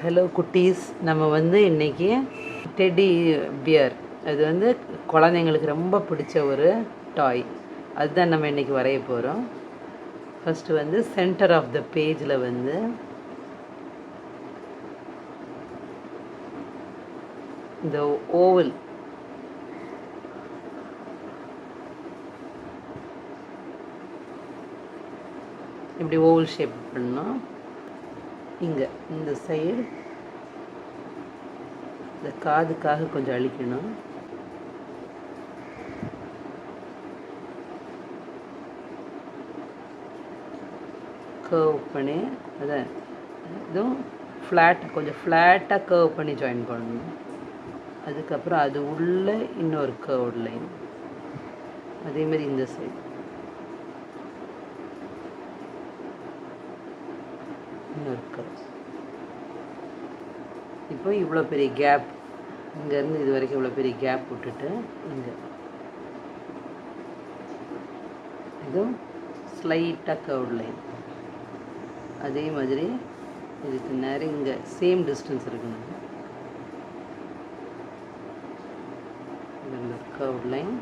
Hello குட்டீஸ், நம்ம இன்றைக்கி டெடி பியர், அது குழந்தைங்களுக்கு ரொம்ப பிடிச்ச ஒரு டாய். அதுதான் நம்ம இன்றைக்கி வரைய போகிறோம். ஃபஸ்ட்டு சென்டர் ஆஃப் த பேஜில் இந்த ஓவல் இப்படி ஓவல் ஷேப் பண்ணோம். இங்கே இந்த சைடு இந்த காதுக்காக கொஞ்சம் அழிக்கணும். கர்வ் பண்ணி அதை இதுவும் கொஞ்சம் ஃப்ளாட்டாக கர்வ் பண்ணி ஜாயின் பண்ணணும். அதுக்கப்புறம் அது உள்ளே இன்னொரு கர்வ் லைன், அதேமாதிரி இந்த சைடு இன்னொரு கர்வ். இப்போ இவ்வளோ பெரிய கேப், இங்கேருந்து இது வரைக்கும் இவ்வளோ பெரிய கேப் விட்டுட்டு இங்கே இதுவும் ஸ்லைட்டாக கர்வ் லைன். அதே மாதிரி இதுக்கு நேரம் இங்கே சேம் டிஸ்டன்ஸ் இருக்கணும். இந்த கர்வ் லைன்.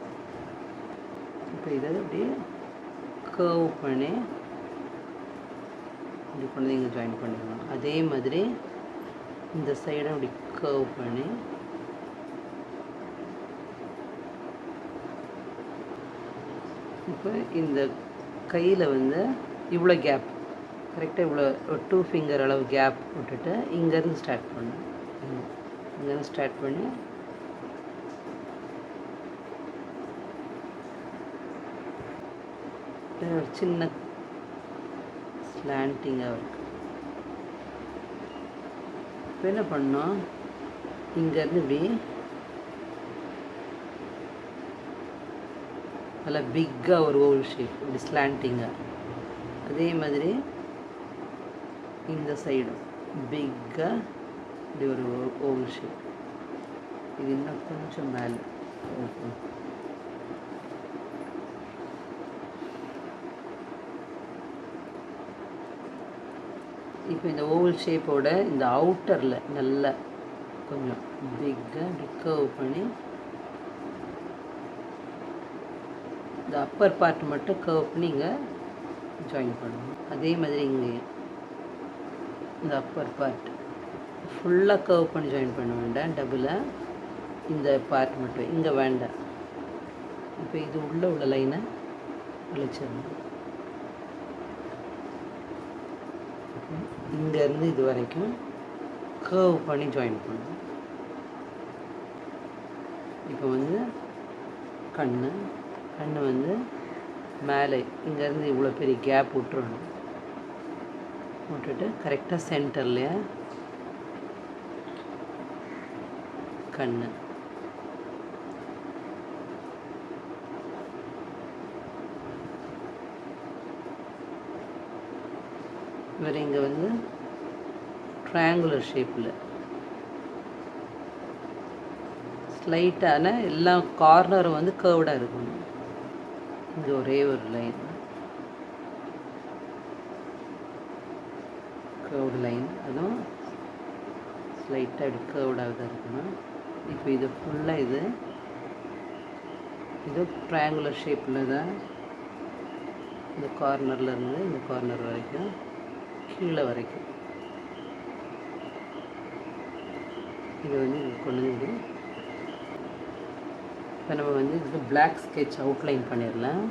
இப்போ இதை அப்படியே கர்வ் பண்ணி இப்படி கொண்டு இங்கே ஜாயின் பண்ணிக்கணும். அதே மாதிரி இந்த சைடை அப்படி கர்வ் பண்ணி இப்போ இந்த கையில் இவ்வளோ கேப், கரெக்டாக இவ்வளோ 2 ஃபிங்கர் அளவு கேப் விட்டுட்டு இங்கேருந்து ஸ்டார்ட் பண்ணணும். இங்கேருந்து ஸ்டார்ட் பண்ணி ஒரு சின்ன ஸ்லாண்டிங்காக இருக்குது. இப்போ என்ன பண்ணோம், இங்கேருந்து இப்படி நல்லா பிக்காக ஒரு ஓவல் ஷேப், இப்படி ஸ்லாண்டிங்காக. அதே மாதிரி இந்த சைடும் பிக்காக இப்படி ஒரு ஓவல் ஷேப். இது இன்னும் கொஞ்சம் மேலே. இப்போ இந்த ஓவல் ஷேப்போட இந்த அவுட்டரில் நல்லா கொஞ்சம் பிக்காக கர்வ் பண்ணி இந்த அப்பர் பார்ட் மட்டும் கர்வ் பண்ணி இங்கே ஜாயின் பண்ணணும். அதே மாதிரி இங்கே இந்த அப்பர் பார்ட் ஃபுல்லாக கர்வ் பண்ணி ஜாயின் பண்ண வேண்டாம், டபுளாக இந்த பார்ட் மட்டும் இங்கே வேண்டாம். இப்போ இது உள்ள லைனை அழிச்சிடணும். இங்கேருந்து இது வரைக்கும் கர்வ் பண்ணி ஜாயின் பண்ணணும். இப்போ கண்ணு மேலே இங்கேருந்து இவ்வளோ பெரிய கேப் விட்டுறணும். விட்டுட்டு கரெக்டாக சென்டர்லையே கண்ணு. இவர் இங்கே ட்ரையாங்குலர் ஷேப்பில் ஸ்லைட்டான எல்லா கார்னரும் கர்வ்டாக இருக்கணும். இங்கே ஒரே ஒரு லைன், கர்வ்டு லைன், அதுவும் ஸ்லைட்டாக இப்படி கர்வ்டாக தான் இருக்கணும். இப்போ இது ஃபுல்லாக இது ட்ரையாங்குலர் ஷேப்பில் தான் இந்த கார்னர்லேருந்து இந்த கார்னர் வரைக்கும் கீழே வரைக்கும் இது கொண்டு வந்து இப்போ நம்ம இதுக்கு பிளாக் ஸ்கெட்ச் அவுட்லைன் பண்ணிடலாம்.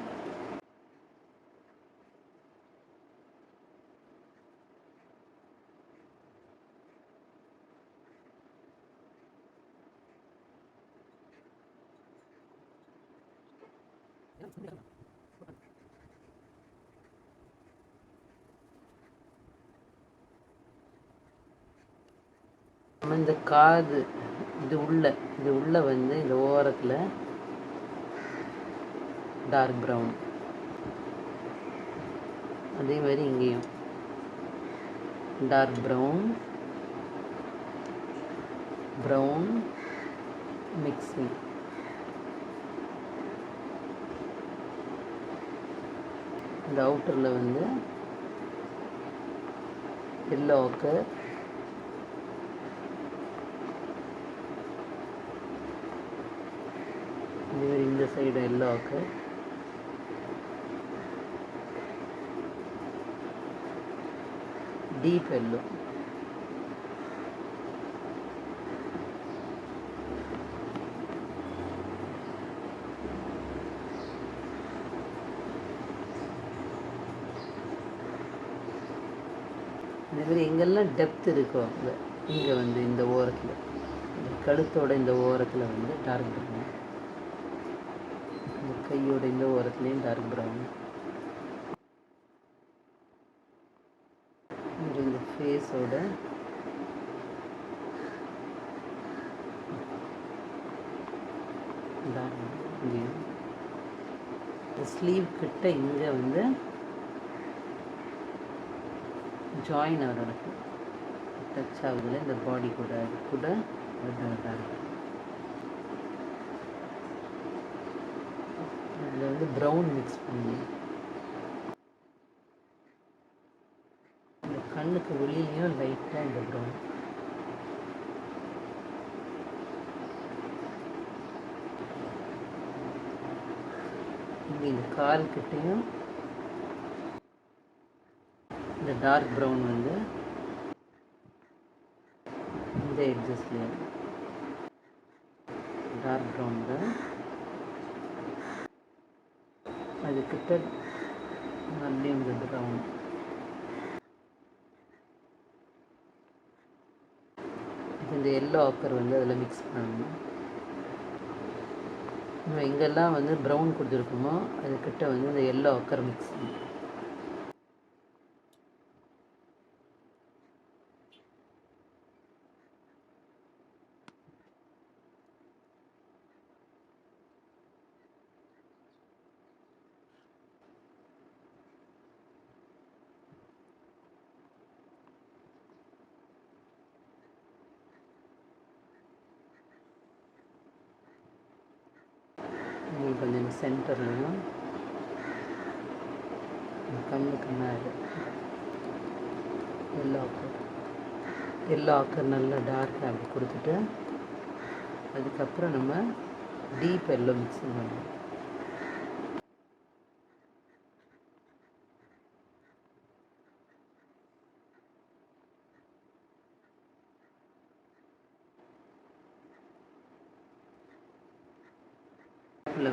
இந்த காது இது உள்ள இந்த ஓரத்தில் டார்க் ப்ரௌன், அதே மாதிரி இங்கேயும் டார்க் ப்ரௌன் மிக்சிங். இந்த அவுட்டரில் எல்லோ ochre, இந்த சைடு எல்லோ ஆக்கர், டீப் எல்லோ, இந்த மாதிரி எங்கெல்லாம் டெப்த் இருக்கோ அங்கே இங்கே வந்து இந்த ஓரத்தில், இந்த கழுத்தோட இந்த ஓரத்தில் வந்து டார்க் ப்ரௌன், இந்த கையோட இந்த ஓரத்துலேயும் டார்க் ப்ரௌன், இந்த ஃபேஸோட டார்க் இங்கேயும், இந்த ஸ்லீவ் கிட்ட இங்கே வந்து ஜாயின் ஆகிறதுக்கு டச் ஆகுதுல இந்த பாடி கூட, அது கூட டார்க். அதில் வந்து ப்ரௌன் மிக்ஸ் பண்ணி இந்த கண்ணுக்கு வெளியிலையும் லைட்டாக இந்த ப்ரௌன், இங்கே இந்த கால் கிட்டையும் இந்த டார்க் ப்ரௌன் வந்து இந்த எட்ஜஸ்லேயே டார்க் ப்ரௌன் தான், அதுக்கிட்ட நல்லையும் இந்த ப்ரௌன், இந்த எல்லோ ஆக்கர் வந்து அதில் மிக்ஸ் பண்ணணும். நம்ம எங்கெல்லாம் வந்து ப்ரௌன் கொடுத்துருக்கோமோ அதுக்கிட்ட வந்து இந்த எல்லோ ஆக்கர் மிக்ஸ் பண்ணணும். உங்களுக்கு வந்து இந்த சென்டர்லையும் கண்ணுக்கு மேலே எல்லோ ஆக்கர் நல்லா டார்க் அப்படி கொடுத்துட்டு அதுக்கப்புறம் நம்ம டீப் எல்லோ மிக்ஸிங் பண்ணணும்.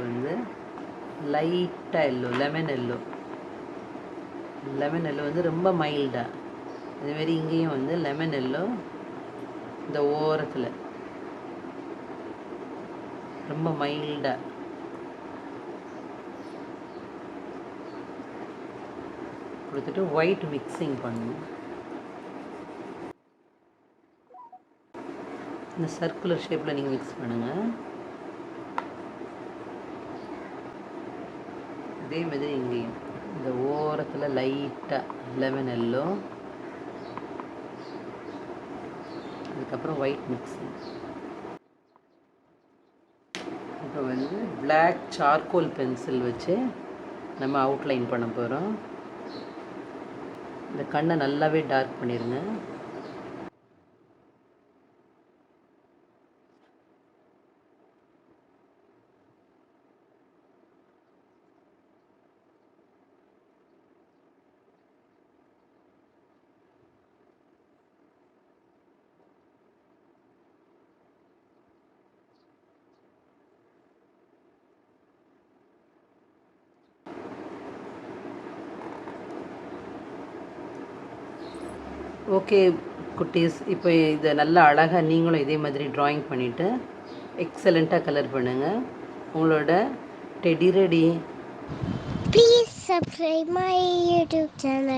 வந்து லைட்டாக எல்லோ, லெமன் எல்லோ வந்து ரொம்ப மைல்டாக, அதேமாரி இங்கேயும் வந்து லெமன் எல்லோ இந்த ஓரத்தில் ரொம்ப மைல்டாக கொடுத்துட்டு ஒயிட் மிக்சிங் பண்ணணும். இந்த சர்க்குலர் ஷேப்பில் நீங்கள் மிக்ஸ் பண்ணுங்கள். அதே மாதிரி இங்கேயும் இந்த ஓரத்தில் லைட்டாக லெமன் எல்லோ, அதுக்கப்புறம் ஒயிட் மிக்சிங். இப்போ வந்து பிளாக் சார்கோல் பென்சில் வச்சு நம்ம அவுட்லைன் பண்ண போகிறோம். இந்த கண்ணை நல்லாவே டார்க் பண்ணிடுங்க. ஓகே குட்டீஸ், இப்போ இதை நல்லா அழகாக நீங்களும் இதே மாதிரி ட்ராயிங் பண்ணிவிட்டு எக்ஸலண்ட்டாக கலர் பண்ணுங்கள். உங்களோட teddy ready. Please subscribe my YouTube channel.